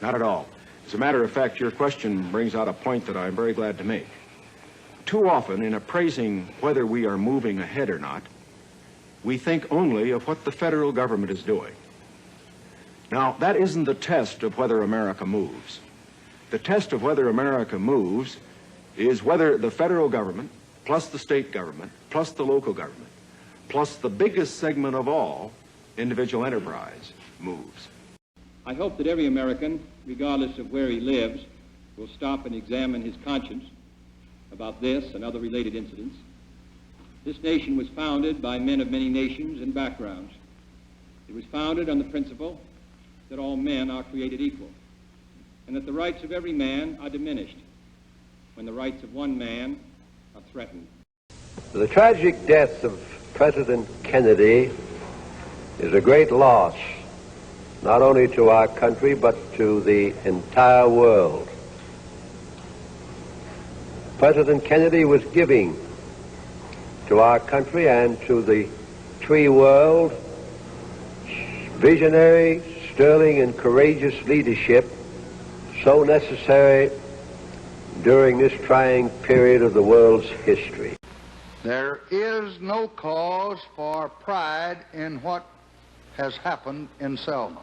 Not at all. As a matter of fact, your question brings out a point that I'm very glad to make. Too often, in appraising whether we are moving ahead or not, we think only of what the federal government is doing. Now, that isn't the test of whether America moves. The test of whether America moves is whether the federal government, plus the state government, plus the local government, plus the biggest segment of all, individual enterprise, moves. I hope that every American, regardless of where he lives, will stop and examine his conscience about this and other related incidents. This nation was founded by men of many nations and backgrounds. It was founded on the principle that all men are created equal, and that the rights of every man are diminished when the rights of one man are threatened. The tragic death of President Kennedy is a great loss, not only to our country, but to the entire world. President Kennedy was giving to our country and to the free world visionary, sterling, and courageous leadership so necessary during this trying period of the world's history. There is no cause for pride in what has happened in Selma.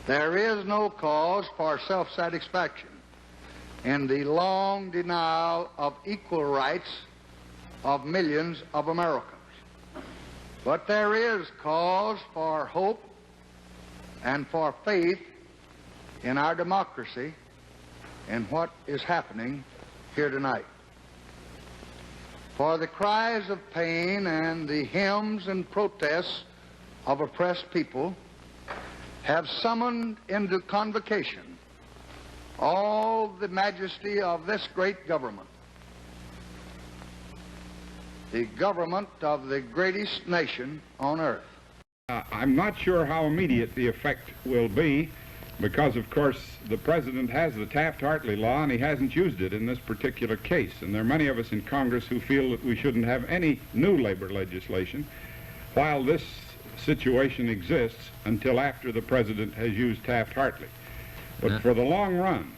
There is no cause for self-satisfaction in the long denial of equal rights of millions of Americans. But there is cause for hope and for faith in our democracy and what is happening here tonight. For the cries of pain and the hymns and protests of oppressed people have summoned into convocation all the majesty of this great government, the government of the greatest nation on earth. I'm not sure how immediate the effect will be because, of course, the President has the Taft-Hartley law and he hasn't used it in this particular case. And there are many of us in Congress who feel that we shouldn't have any new labor legislation while this situation exists until after the President has used Taft-Hartley. But for the long run,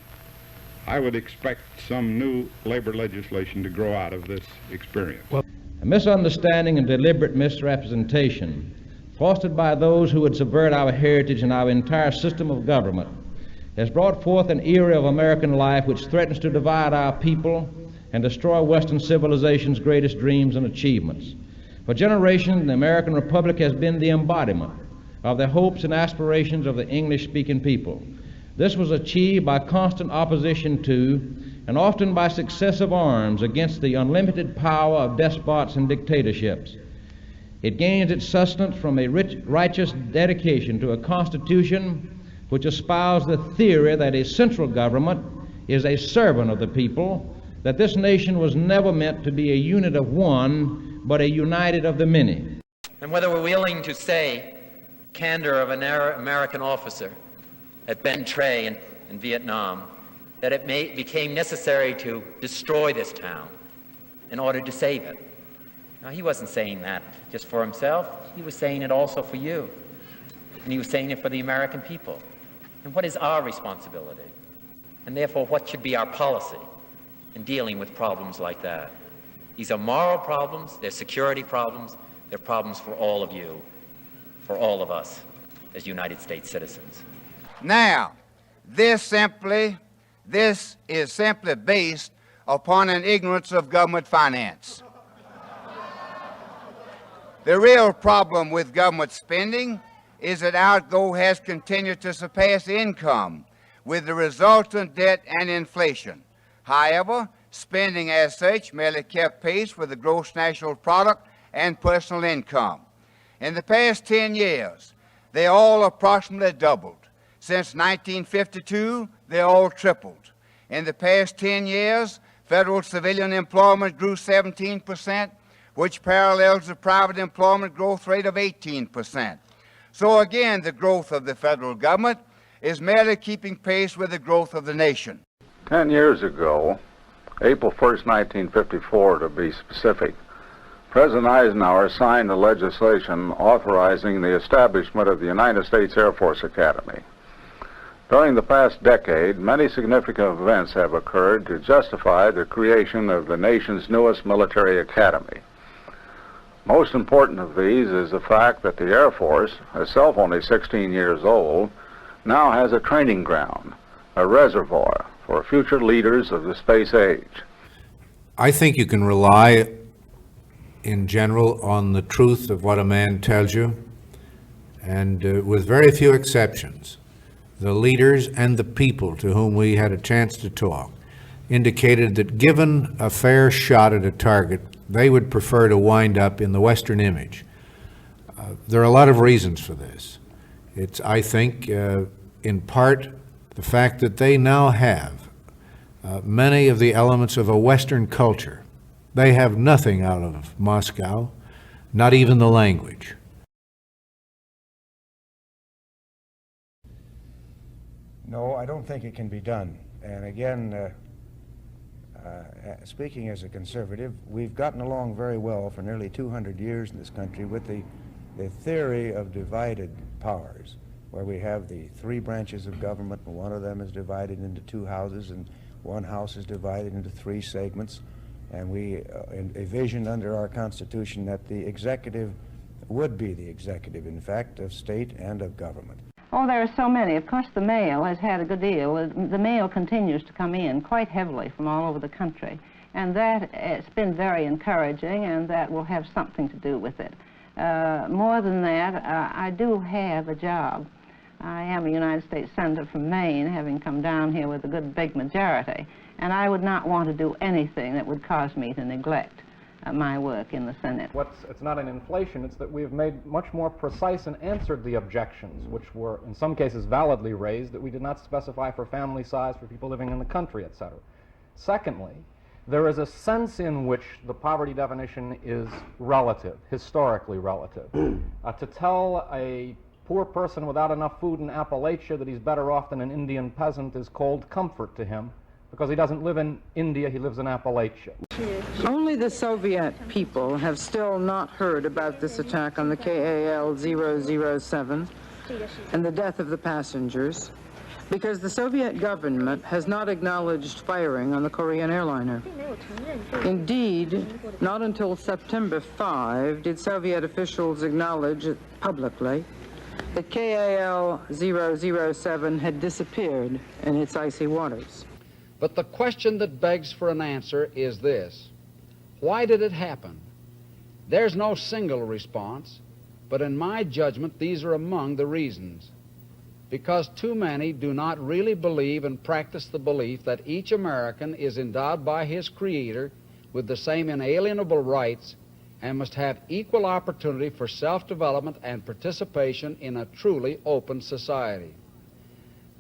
I would expect some new labor legislation to grow out of this experience. A misunderstanding and deliberate misrepresentation fostered by those who would subvert our heritage and our entire system of government has brought forth an era of American life which threatens to divide our people and destroy Western civilization's greatest dreams and achievements. For generations, the American Republic has been the embodiment of the hopes and aspirations of the English-speaking people. This was achieved by constant opposition to, and often by successive arms against the unlimited power of despots and dictatorships. It gains its sustenance from a righteous dedication to a constitution which espoused the theory that a central government is a servant of the people, that this nation was never meant to be a unit of one, but a united of the many. And whether we're willing to say candor of an American officer at Ben Tre in Vietnam, that it became necessary to destroy this town in order to save it. Now, he wasn't saying that just for himself. He was saying it also for you. And he was saying it for the American people. And what is our responsibility? And therefore, what should be our policy in dealing with problems like that? These are moral problems, they're security problems, they're problems for all of you, for all of us as United States citizens. Now, this is simply based upon an ignorance of government finance. The real problem with government spending is that outgo has continued to surpass income, with the resultant debt and inflation. However, spending as such merely kept pace with the gross national product and personal income. In the past 10 years, they all approximately doubled. Since 1952, they all tripled. In the past 10 years, federal civilian employment grew 17%, which parallels the private employment growth rate of 18%. So again, the growth of the federal government is merely keeping pace with the growth of the nation. 10 years ago, April 1st, 1954 to be specific, President Eisenhower signed the legislation authorizing the establishment of the United States Air Force Academy. During the past decade, many significant events have occurred to justify the creation of the nation's newest military academy. Most important of these is the fact that the Air Force, itself only 16 years old, now has a training ground, a reservoir for future leaders of the space age. I think you can rely, in general, on the truth of what a man tells you, and with very few exceptions, the leaders and the people to whom we had a chance to talk indicated that given a fair shot at a target, they would prefer to wind up in the Western image. There are a lot of reasons for this. It's, I think, in part, the fact that they now have many of the elements of a Western culture. They have nothing out of Moscow, not even the language. No, I don't think it can be done. And again, speaking as a conservative, we've gotten along very well for nearly 200 years in this country with the theory of divided powers, where we have the three branches of government, and one of them is divided into two houses, and one house is divided into three segments. And we envisioned under our Constitution that the executive would be the executive, in fact, of state and of government. Oh, there are so many. Of course, the mail has had a good deal. The mail continues to come in quite heavily from all over the country. And that it's been very encouraging, and that will have something to do with it. More than that, I do have a job. I am a United States Senator from Maine, having come down here with a good big majority. And I would not want to do anything that would cause me to neglect my work in the Senate. It's not an inflation, it's that we have made much more precise and answered the objections, which were in some cases validly raised, that we did not specify for family size, for people living in the country, etc. Secondly, there is a sense in which the poverty definition is relative, historically relative. To tell a poor person without enough food in Appalachia that he's better off than an Indian peasant is cold comfort to him, because he doesn't live in India, he lives in Appalachia. Only the Soviet people have still not heard about this attack on the KAL-007 and the death of the passengers, because the Soviet government has not acknowledged firing on the Korean airliner. Indeed, not until September 5 did Soviet officials acknowledge publicly that KAL-007 had disappeared in its icy waters. But the question that begs for an answer is this: why did it happen? There's no single response, but in my judgment, these are among the reasons. Because too many do not really believe and practice the belief that each American is endowed by his Creator with the same inalienable rights and must have equal opportunity for self-development and participation in a truly open society.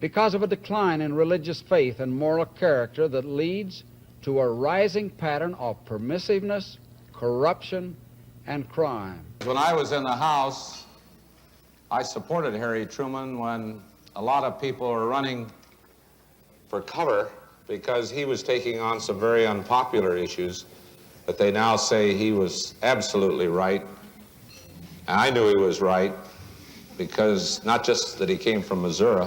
Because of a decline in religious faith and moral character that leads to a rising pattern of permissiveness, corruption, and crime. When I was in the House, I supported Harry Truman when a lot of people were running for cover because he was taking on some very unpopular issues that they now say he was absolutely right. And I knew he was right because not just that he came from Missouri,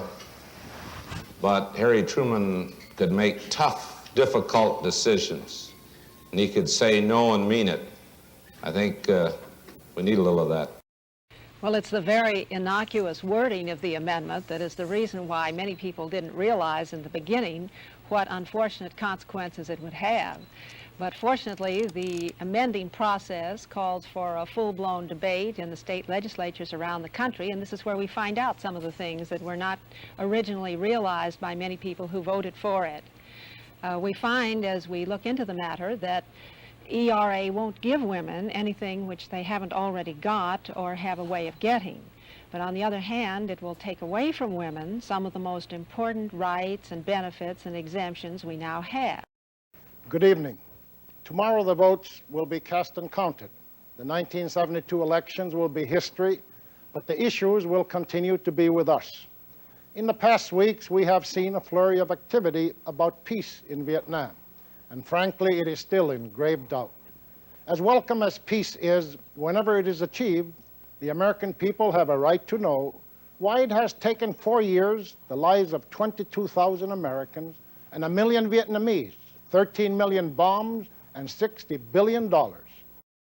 but Harry Truman could make tough, difficult decisions. And he could say no and mean it. I think we need a little of that. Well, it's the very innocuous wording of the amendment that is the reason why many people didn't realize in the beginning what unfortunate consequences it would have. But fortunately, the amending process calls for a full-blown debate in the state legislatures around the country, and this is where we find out some of the things that were not originally realized by many people who voted for it. We find, as we look into the matter, that ERA won't give women anything which they haven't already got or have a way of getting. But on the other hand, it will take away from women some of the most important rights and benefits and exemptions we now have. Good evening. Tomorrow the votes will be cast and counted. The 1972 elections will be history, but the issues will continue to be with us. In the past weeks, we have seen a flurry of activity about peace in Vietnam, and frankly, it is still in grave doubt. As welcome as peace is, whenever it is achieved, the American people have a right to know why it has taken 4 years, the lives of 22,000 Americans, and 1 million Vietnamese, 13 million bombs, and $60 billion